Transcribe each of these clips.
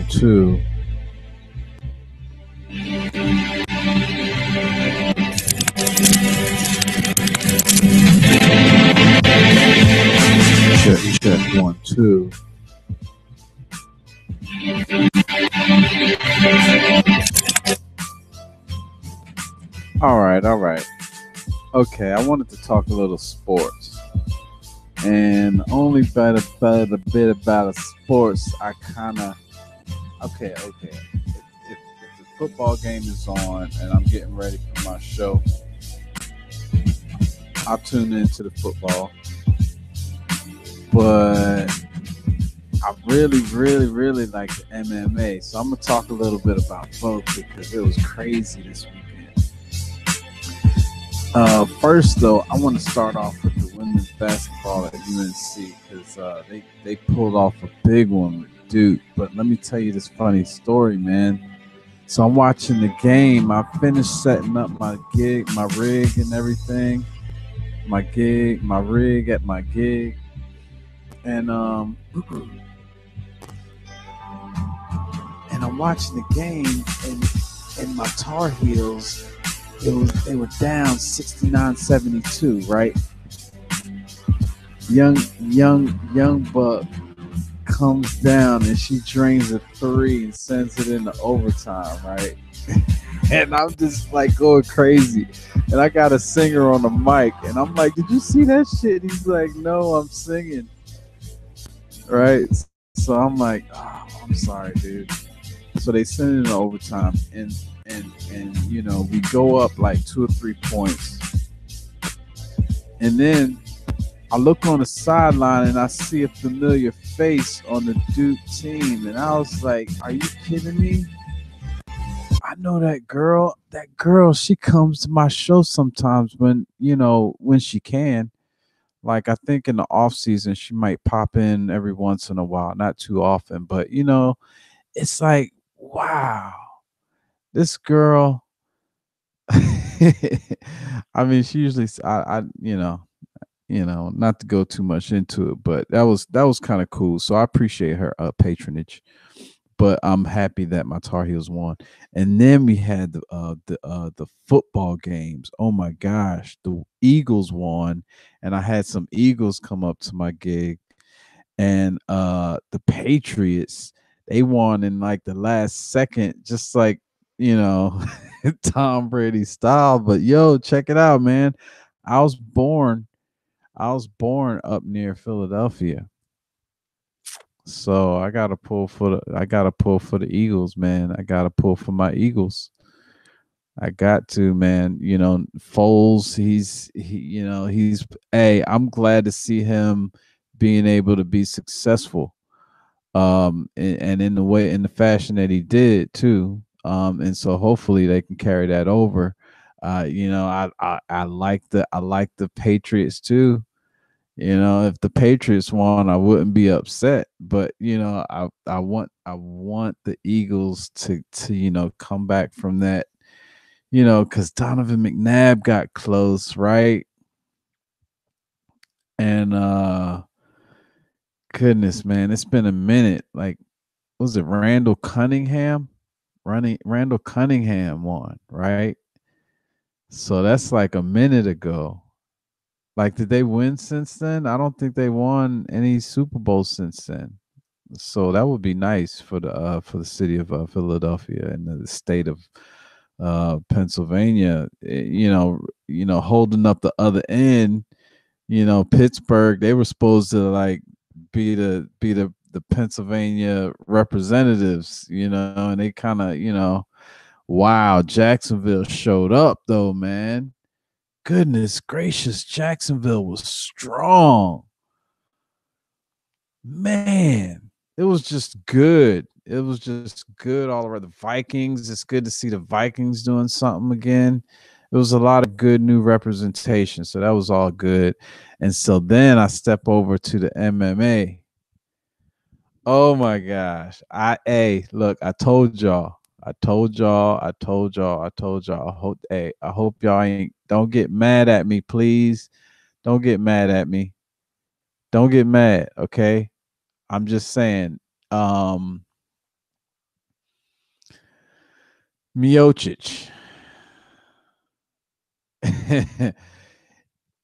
2. Check 1 2. All right. Okay, I wanted to talk a little sports, and only by the bit about the sports, I kind of okay. If the football game is on and I'm getting ready for my show, I'll tune into the football. But I really like the MMA. So I'm gonna talk a little bit about both because it was crazy this weekend. First though, I want to start off with the women's basketball at UNC because they pulled off a big one with Duke. But let me tell you this funny story, man. So I'm watching the game. I finished setting up my gig, my rig, and everything. My rig at my gig, and and I'm watching the game, and my Tar Heels, they were down 69-72, right? Young Buck comes down and she drains a 3 and sends it into overtime, right? And I'm just like going crazy. And I got a singer on the mic, and I'm like, "Did you see that shit?" He's like, "No, I'm singing." Right? So I'm like, "Oh, I'm sorry, dude." So they send it into overtime, and we go up like 2 or 3 points, and then I look on the sideline and I see a familiar face on the Duke team, and I was like, "Are you kidding me?" I know that girl. That girl, she comes to my show sometimes when she can. Like I think in the off season she might pop in every once in a while, not too often, but it's like, wow, this girl. I mean, she usually not to go too much into it, but that was kind of cool. So I appreciate her patronage. But I'm happy that my Tar Heels won. And then we had the football games. Oh my gosh, the Eagles won, and I had some Eagles come up to my gig, and the Patriots, they won in like the last second, just like you know Tom Brady style. But yo, check it out, man. I was born I was born up near Philadelphia. So I gotta pull for the Eagles, man. I gotta pull for my Eagles. I got to, man. Foles, hey, I'm glad to see him being able to be successful. And in the fashion that he did too. And so hopefully they can carry that over. I like the Patriots too. If the Patriots won, I wouldn't be upset. But I want the Eagles to come back from that. Because Donovan McNabb got close, right? And goodness, man, it's been a minute. Like, was it Randall Cunningham? Randall Cunningham won, right? So that's like a minute ago. Like, did they win since then? I don't think they won any Super Bowls since then. So that would be nice for the city of Philadelphia and the state of Pennsylvania. Holding up the other end. Pittsburgh, they were supposed to like be the Pennsylvania representatives. And they kind of wow, Jacksonville showed up though, man. Goodness gracious, Jacksonville was strong. Man, it was just good. It was just good all around. The Vikings, it's good to see the Vikings doing something again. It was a lot of good new representation. So that was all good. And so then I step over to the MMA. Oh my gosh. Hey, look, I told y'all. I told y'all. I told y'all. I told y'all. I hope y'all ain't don't get mad at me, please. Don't get mad at me. Don't get mad, okay? I'm just saying. Um, Miocic.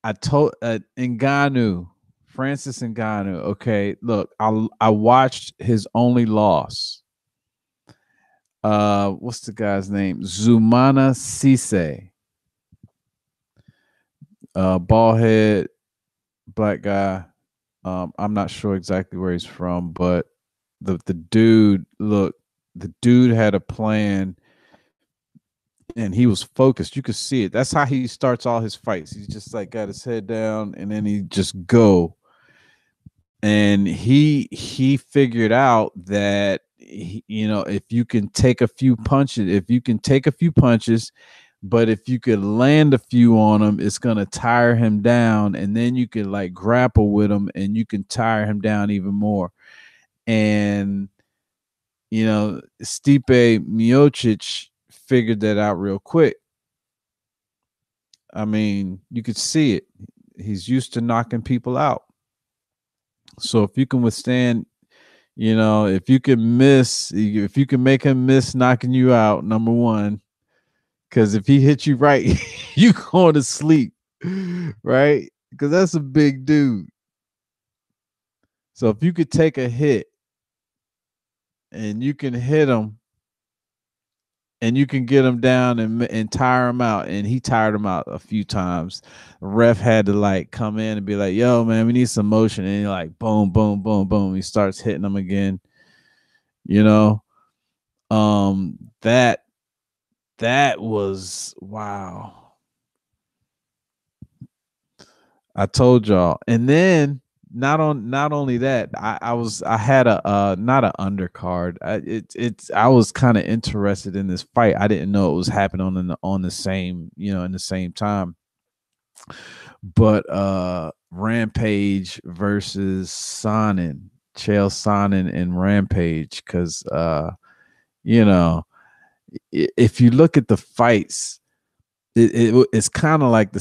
I told Ngannou, Francis Ngannou. Okay, look, I watched his only loss. What's the guy's name? Zumana Cisse. Bald head, black guy. I'm not sure exactly where he's from, but the dude, look, the dude had a plan and he was focused. You could see it. That's how he starts all his fights. He's just like got his head down and then he just go. And he figured out that if you can take a few punches, but if you could land a few on him, it's gonna tire him down, and then you can like grapple with him, and you can tire him down even more. And Stipe Miocic figured that out real quick. I mean, you could see it. He's used to knocking people out. So if you can withstand, if you can make him miss knocking you out, number one, because if he hits you right, you going to sleep, right? Because that's a big dude. So if you could take a hit and you can hit him and you can get him down and tire him out, and he tired him out a few times. The ref had to like come in and be like, "Yo, man, we need some motion," and he like boom, boom, boom, boom. He starts hitting him again. You know, that was wow. I told y'all, and then not only that, I had a not an undercard. I was kind of interested in this fight. I didn't know it was happening on the same in the same time. But Rampage versus Sonnen, Chael Sonnen and Rampage, because if you look at the fights, it's kind of like the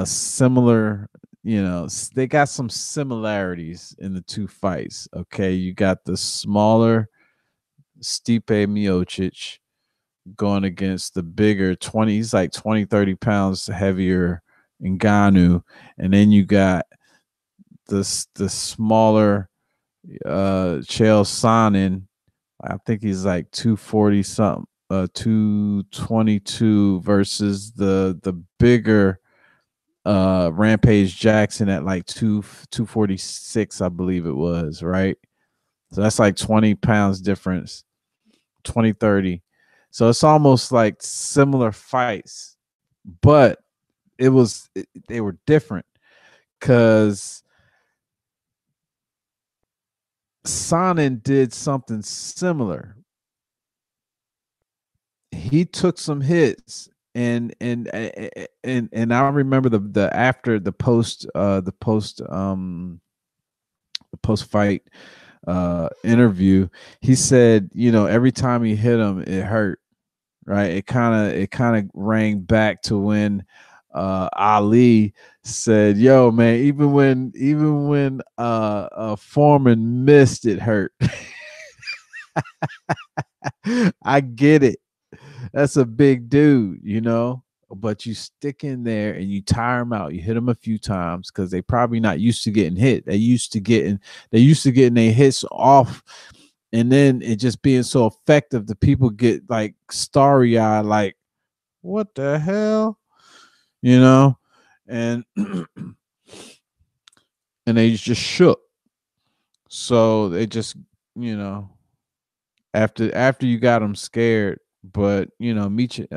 similar. They got some similarities in the two fights. Okay, you got the smaller Stipe Miocic going against the bigger 20. He's like 20, 30 pounds heavier Ngannou, and then you got the smaller Chael Sonnen. I think he's like 240 something, 222 versus the bigger Rampage Jackson at like 246, I believe it was, right? So that's like 20 pounds difference, 20, 30. So it's almost like similar fights, but they were different because Sonnen did something similar. He took some hits, and I remember the after the post fight interview, he said, every time he hit him, it hurt. Right? It kind of rang back to when Ali said, "Yo, man, even when Foreman missed, it hurt." I get it. That's a big dude, but you stick in there and you tire them out. You hit them a few times because they probably not used to getting hit. They used to getting their hits off, and then it just being so effective, the people get like starry eyed, like, what the hell, and and they just shook. So they just, after you got them scared. But Stipich,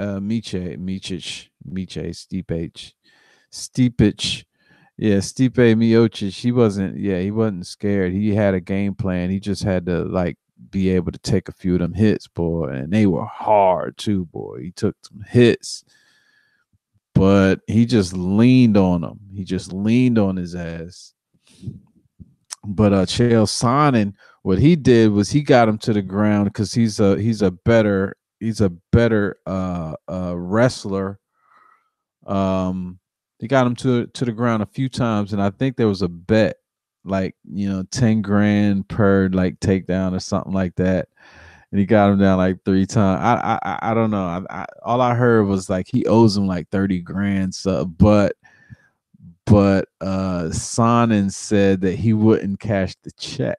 yeah, Stipe Miocic, he wasn't scared. He had a game plan. He just had to like be able to take a few of them hits, boy, and they were hard too, boy. He took some hits, but he just leaned on them. He just leaned on his ass. But Chael Sonnen, what he did was he got him to the ground because he's a better wrestler. He got him to the ground a few times, and I think there was a bet, like 10 grand per like takedown or something like that. and he got him down like 3 times. I don't know. All I heard was like he owes him like 30 grand. So, but Sonnen said that he wouldn't cash the check.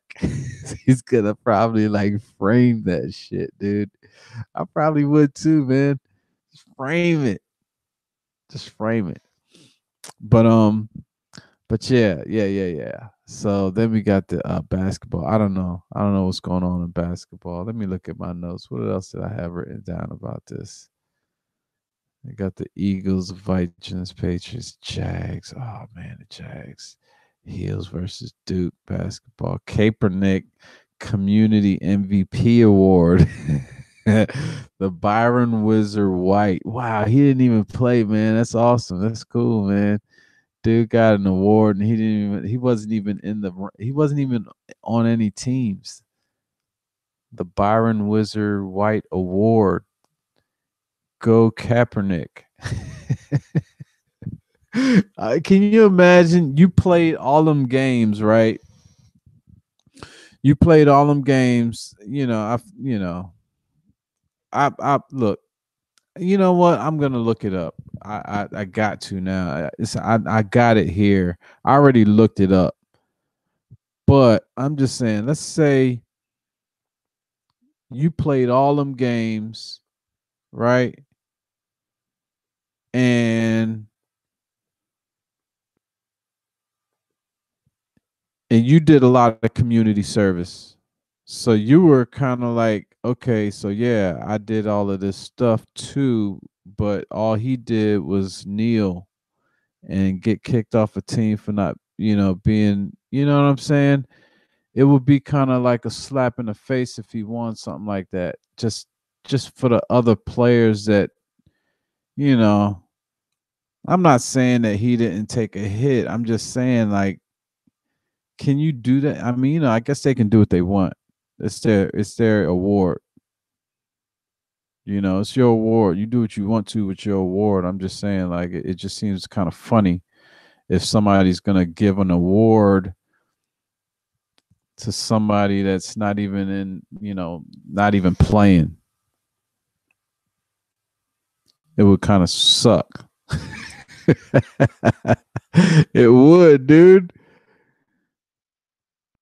He's gonna probably like frame that shit, dude. I probably would too, man. Just frame it. Just frame it. But yeah. So then we got the basketball. I don't know. I don't know what's going on in basketball. Let me look at my notes. What else did I have written down about this? I got the Eagles, Vikings, Patriots, Jags. Oh man, the Jags. Heels versus Duke basketball. Kaepernick Community MVP Award. The Byron Wizard White. Wow, he didn't even play, man. That's awesome. That's cool, man. Dude got an award and he wasn't even on any teams. The Byron Wizard White Award. Go Kaepernick. Can you imagine? You played all them games, right? You played all them games. I look. You know what? I'm gonna look it up. I got to now. I got it here. I already looked it up. But I'm just saying, let's say you played all them games, right? And you did a lot of community service. So you were kind of like, okay, so yeah, I did all of this stuff too, but all he did was kneel and get kicked off a team for not, being, you know what I'm saying? It would be kind of like a slap in the face if he won something like that. Just for the other players that, you know, I'm not saying that he didn't take a hit. I'm just saying like, can you do that? I mean, I guess they can do what they want. It's their award. It's your award. You do what you want to with your award. I'm just saying, like, it just seems kind of funny if somebody's gonna give an award to somebody that's not even not even playing. It would kind of suck. It would, dude.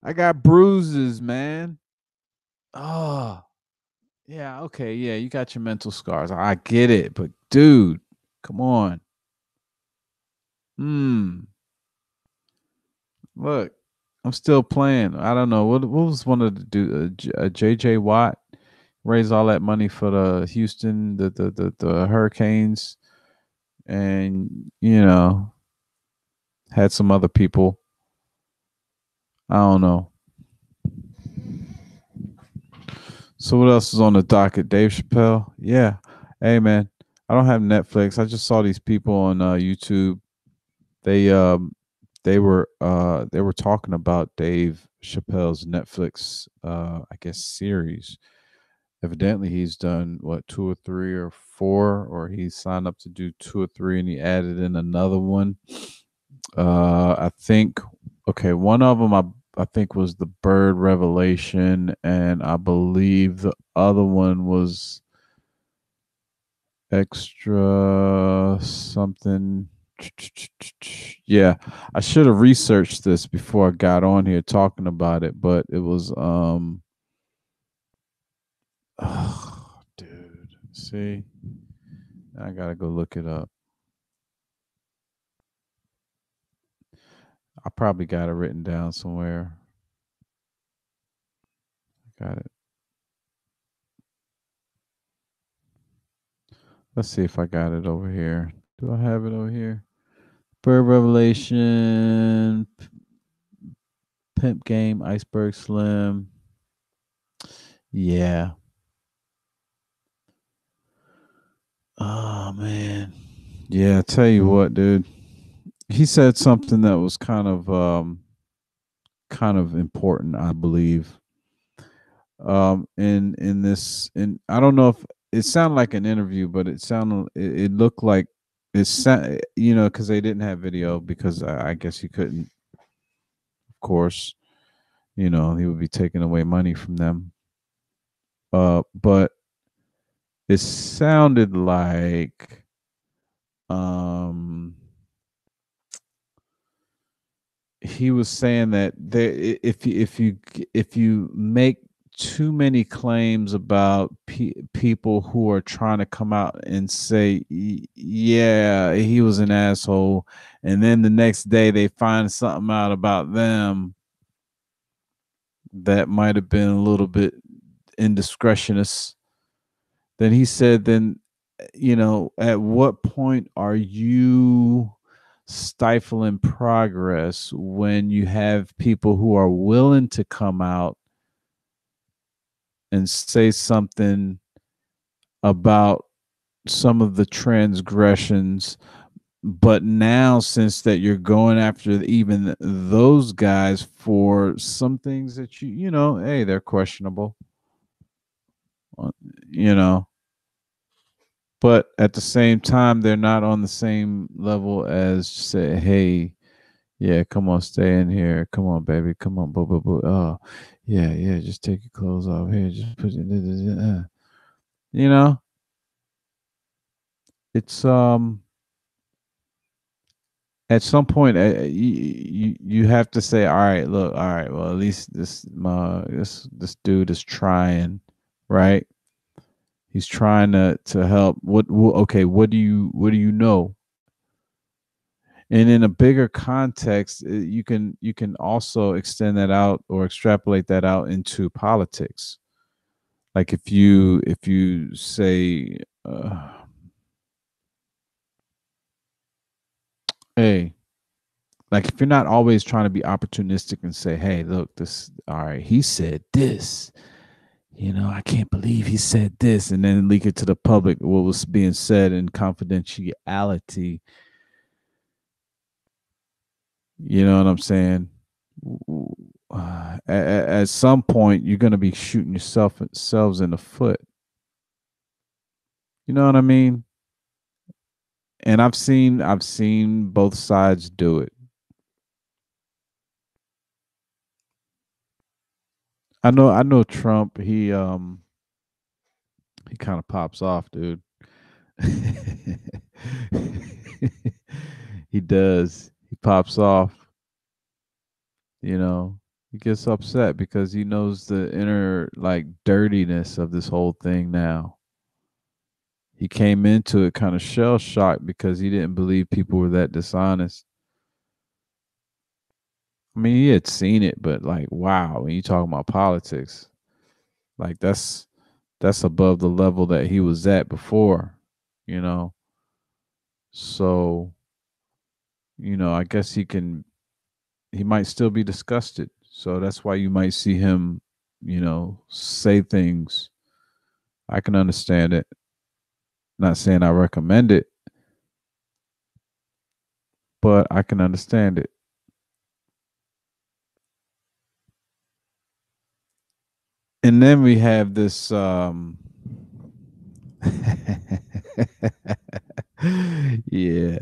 I got bruises, man. Oh, yeah, okay, yeah, you got your mental scars. I get it, but dude, come on. Hmm. Look, I'm still playing. I don't know what was one of the JJ Watt raised all that money for the Houston the Hurricanes, and had some other people. I don't know. So what else is on the docket? Dave Chappelle. Yeah. Hey man, I don't have Netflix. I just saw these people on YouTube. They um they were talking about Dave Chappelle's Netflix I guess series. Evidently he's done what, two or three or four, or he signed up to do two or three and he added in another one. I think, okay, one of them I think was the Bird Revelation, and I believe the other one was extra something. Yeah, I should have researched this before I got on here talking about it, but it was oh, dude. See, I gotta go look it up. I probably got it written down somewhere. Got it. Let's see if I got it over here. Do I have it over here? Bird Revelation, Pimp Game, Iceberg Slim. Yeah. Oh man. Yeah, I tell you what, dude. He said something that was kind of important, I believe. In this, in I don't know if it sounded like an interview, but it looked like because they didn't have video, because I guess you couldn't, of course, he would be taking away money from them. But it sounded like um he was saying that if you make too many claims about people who are trying to come out and say yeah, he was an asshole, and then the next day they find something out about them that might have been a little bit indiscretionist, then he said, then at what point are you stifling progress when you have people who are willing to come out and say something about some of the transgressions, but now since that you're going after even those guys for some things that hey, they're questionable, uh, you know but at the same time they're not on the same level as say, hey, yeah, come on, stay in here, come on baby, come on, boo boo boo, oh yeah, yeah, just take your clothes off here, just put it, you know it's at some point you have to say, all right, look, all right, well, at least this dude is trying, right? He's trying to help. Okay, what do you know? And in a bigger context, you can also extend that out or extrapolate that out into politics. Like if you say, hey, like if you're not always trying to be opportunistic and say, hey, look, this, all right, he said this, I can't believe he said this, and then leak it to the public what was being said in confidentiality. You know what I'm saying? At some point, you're gonna be shooting yourselves in the foot. You know what I mean? And I've seen both sides do it. I know Trump. He kind of pops off, dude. He does. He pops off. You know, he gets upset because he knows the inner like dirtiness of this whole thing now. He came into it kind of shell shocked because he didn't believe people were that dishonest. I mean, he had seen it, but like, wow, when you talk about politics, like that's above the level that he was at before, you know. So, I guess he might still be disgusted. So that's why you might see him, say things. I can understand it. Not saying I recommend it, but I can understand it. And then we have this yeah.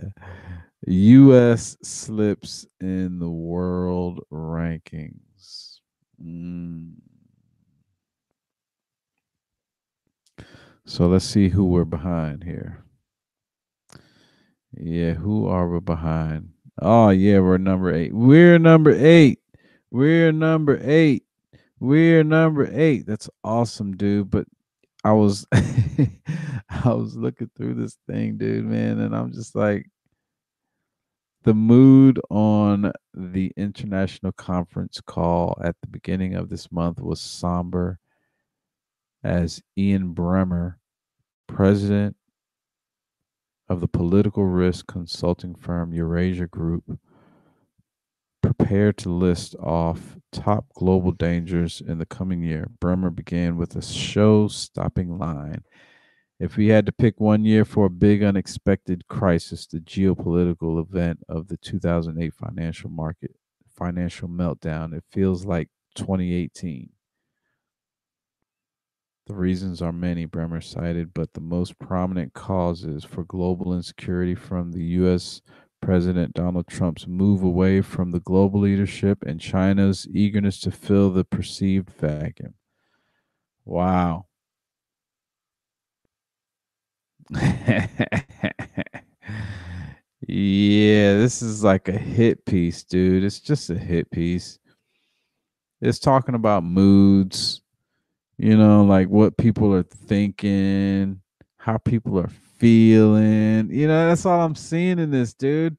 US slips in the world rankings. Mm. So let's see who we're behind here. Yeah, who are we behind? Oh yeah, we're number 8. We're number 8. We're number 8. We're number 8. That's awesome, dude. But I was I was looking through this thing, dude, man, and I'm just like, the mood on the international conference call at the beginning of this month was somber as Ian Bremmer, president of the political risk consulting firm Eurasia Group, prepared to list off top global dangers in the coming year. Bremmer began with a show stopping line. If we had to pick one year for a big unexpected crisis, the geopolitical event of the 2008 financial meltdown, it feels like 2018. The reasons are many, Bremer cited, but the most prominent causes for global insecurity from the U.S. President Donald Trump's move away from the global leadership and China's eagerness to fill the perceived vacuum. Wow. Yeah, this is like a hit piece, dude. It's just a hit piece. It's talking about moods, like what people are thinking, how people are feeling. That's all I'm seeing in this, dude.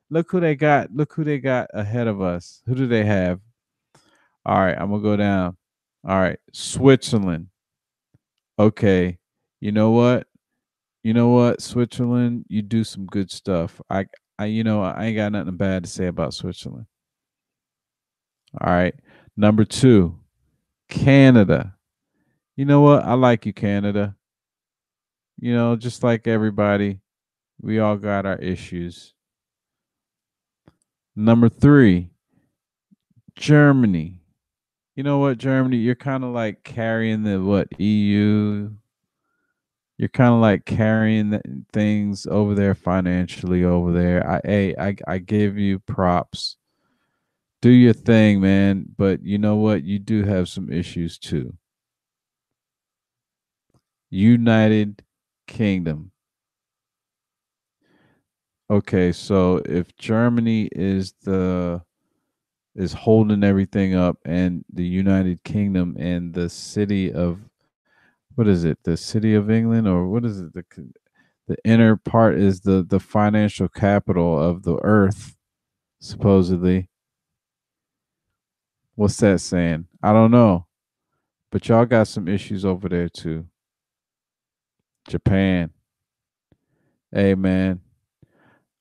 Look who they got. Look who they got ahead of us. Who do they have? All right, I'm gonna go down. All right, Switzerland. Okay, you know what? You know what, Switzerland? You do some good stuff. I ain't got nothing bad to say about Switzerland. All right, number two, Canada. You know what? I like you, Canada. Just like everybody, we all got our issues. Number three, Germany. You know what, Germany? You're kind of like carrying the what EU. You're kind of like carrying things over there financially over there. I give you props. Do your thing, man. But you know what? You do have some issues too. United Kingdom. Okay, so if Germany is holding everything up, and the United Kingdom and the city of, what is it? The city of England, or what is it? The inner part is the financial capital of the earth, supposedly. What's that saying? I don't know. But y'all got some issues over there too. Japan. Hey man,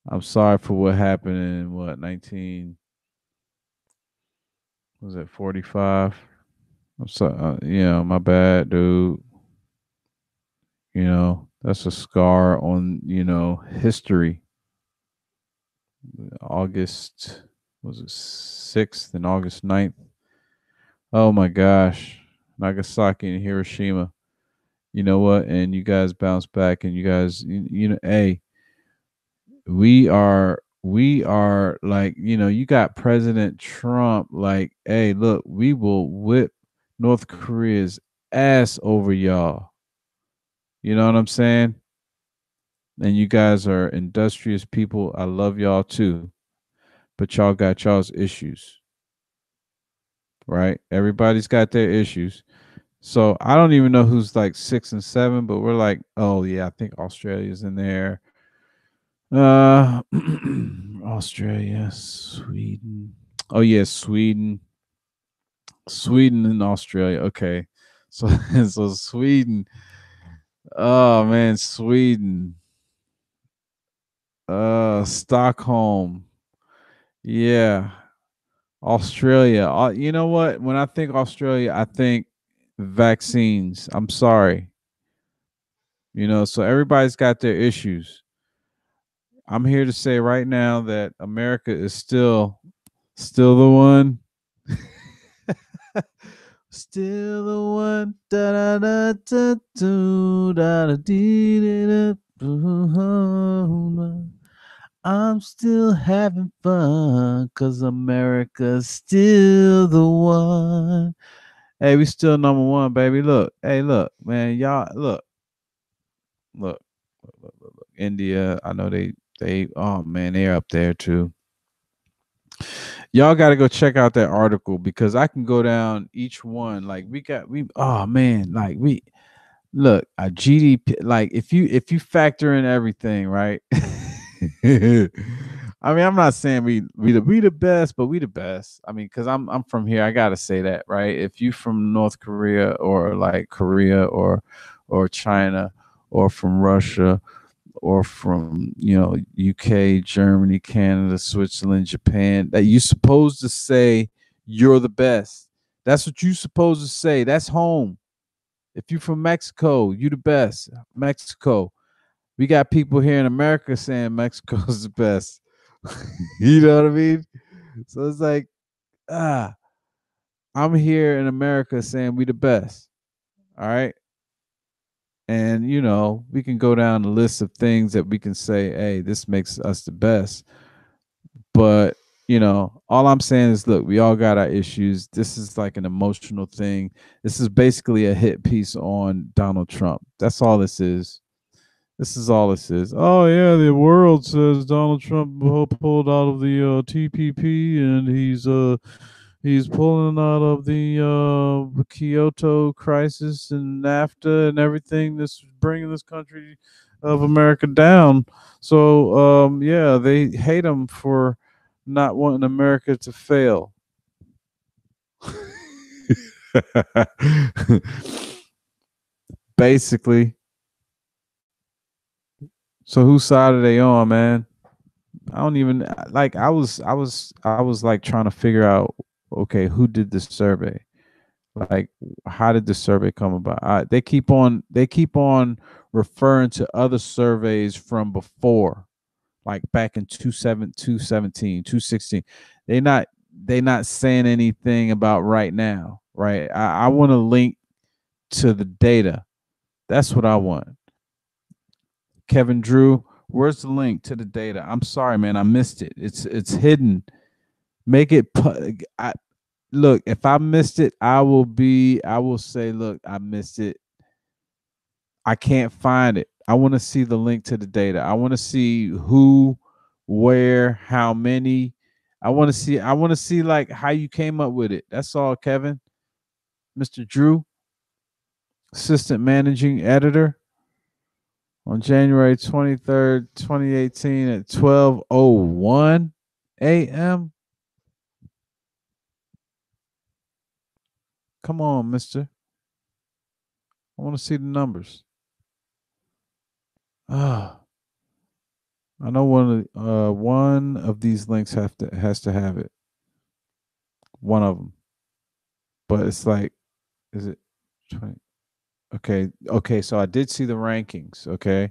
I'm sorry for what happened in what 19 was it 45? I'm sorry, my bad, dude. That's a scar on, history. August, was it 6th and August 9th? Oh my gosh. Nagasaki and Hiroshima. You know what? And you guys bounce back, and you guys, hey, we are like, you got President Trump like, hey, look, we will whip North Korea's ass over y'all. You know what I'm saying? And you guys are industrious people. I love y'all too. But y'all got y'all's issues, right? Everybody's got their issues. So I don't even know who's like 6 and 7, but we're like, oh yeah, I think Australia's in there. Uh, Australia, Sweden. Oh yeah, Sweden and Australia. Okay, so so Sweden. Oh man, Sweden. Stockholm. Yeah, Australia. You know what? When I think Australia, I think vaccines. I'm sorry. So everybody's got their issues. I'm here to say right now that America is still the one. Still the one. Da da da da do, da da dee, da, da. I'm still having fun, 'cause America's still the one. Hey, we still number one, baby. Look, hey, look, man, y'all, look, look. India, I know oh man, they're up there too. Y'all got to go check out that article, because I can go down each one. Like oh man, like we look a GDP. Like if you factor in everything, right? I mean, I'm not saying we the best, but we the best. I mean, because I'm from here, I gotta say that, right? If you from North Korea, or like Korea, or China, or from Russia, or from UK, Germany, Canada, Switzerland, Japan, that you supposed to say you're the best. That's what you supposed to say. That's home. If you from Mexico, you the best. Mexico. We got people here in America saying Mexico's the best. You know what I mean? So it's like, ah, I'm here in America saying we the best. All right. And we can go down the list of things that we can say, hey, this makes us the best. But all I'm saying is, look, we all got our issues. This is like an emotional thing. This is basically a hit piece on Donald Trump. That's all this is. This is all this is. Oh yeah, the world says Donald Trump pulled out of the TPP, and he's pulling out of the Kyoto crisis and NAFTA and everything that's bringing this country of America down. So yeah, they hate him for not wanting America to fail. Basically. So whose side are they on, man? I don't even like. I was like trying to figure out. Okay, who did this survey? Like, how did the survey come about? They keep on referring to other surveys from before, like back in 217, 216. They not saying anything about right now, right? I want to link to the data. That's what I want. Kevin Drew, where's the link to the data? I'm sorry, man, I missed it. It's hidden. Make it. Look, if I missed it, I will say, look, I missed it. I can't find it. I want to see the link to the data. I want to see who, where, how many. I want to see like how you came up with it. That's all, Kevin. Mr. Drew, assistant managing editor, on January 23rd, 2018 at 12:01 a.m. Come on, mister. I want to see the numbers. Ah, I know one of these links has to have it. One of them. But it's like, is it 20? Okay, okay, so I did see the rankings, okay?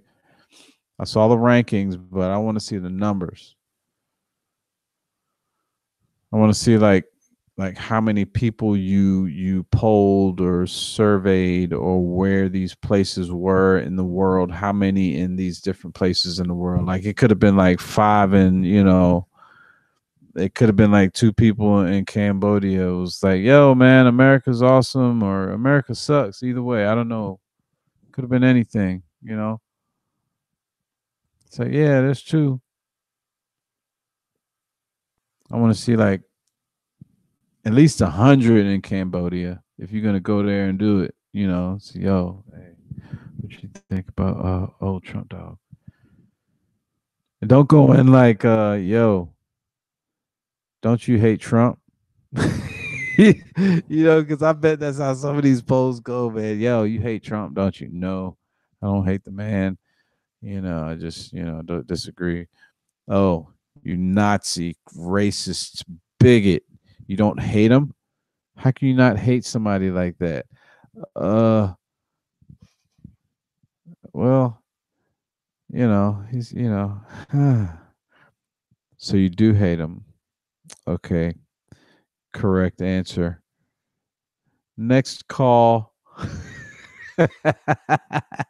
I saw the rankings, but I want to see the numbers. I want to see like how many people you polled or surveyed, or where these places were in the world, how many in these different places in the world. Like it could have been like five, and it could have been like two people in Cambodia. It was like, yo, man, America's awesome or America sucks. Either way, I don't know. Could have been anything. It's like, yeah, that's true. I want to see like at least 100 in Cambodia if you're gonna go there and do it. So, yo, hey, what you think about old Trump dog? And don't go in like, yo, don't you hate Trump? Because I bet that's how some of these polls go, man. Yo, you hate Trump, don't you? No, I don't hate the man. I just, don't disagree. Oh, you Nazi, racist, bigot. You don't hate him? How can you not hate somebody like that? Uh, well, he's. So you do hate him. Okay, correct answer. Next call.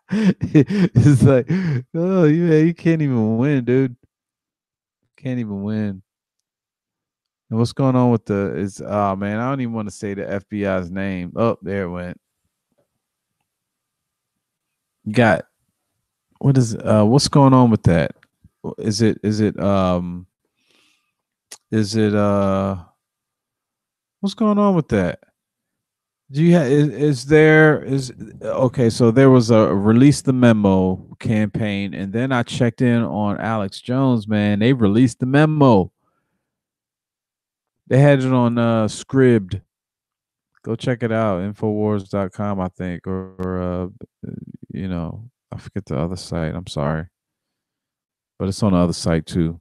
It's like, oh, you can't even win, dude. Can't even win. And what's going on with oh man, I don't even want to say the FBI's name. Oh, there it went. Got what's going on with that? Is it what's going on with that? Do you have is there is okay, so there was a release the memo campaign, and then I checked in on Alex Jones, man. They released the memo. They had it on Scribd. Go check it out, infowars.com, I think, or I forget the other site. I'm sorry. But it's on the other site too.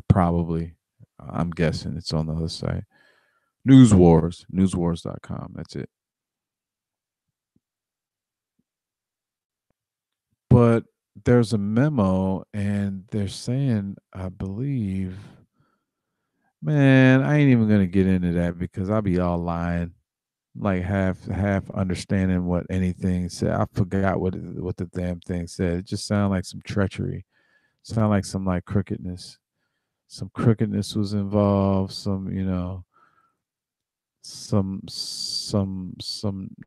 Probably. I'm guessing it's on the other site. News Wars, newswars.com. That's it. But there's a memo, and they're saying, I believe, man, I ain't even gonna get into that because I'll be all lying, like half understanding what anything said. I forgot what the damn thing said. It just sounded like some treachery. Sounded like some like crookedness. Some crookedness was involved. Some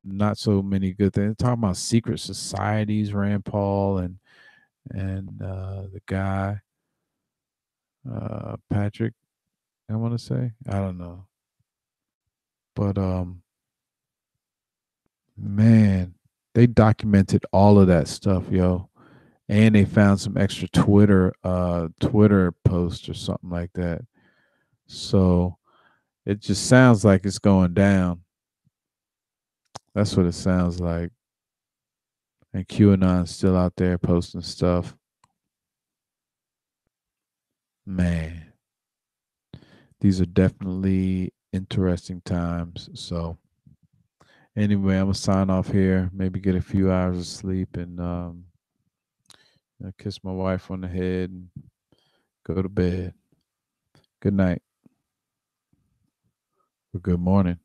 not so many good things. Talking about secret societies, Rand Paul, and and the guy Patrick, I want to say, I don't know, but man, they documented all of that stuff, yo, and they found some extra Twitter posts or something like that. So it just sounds like it's going down. That's what it sounds like. And QAnon's still out there posting stuff. Man, these are definitely interesting times. So anyway, I'm gonna sign off here. Maybe get a few hours of sleep and kiss my wife on the head and go to bed. Good night or good morning.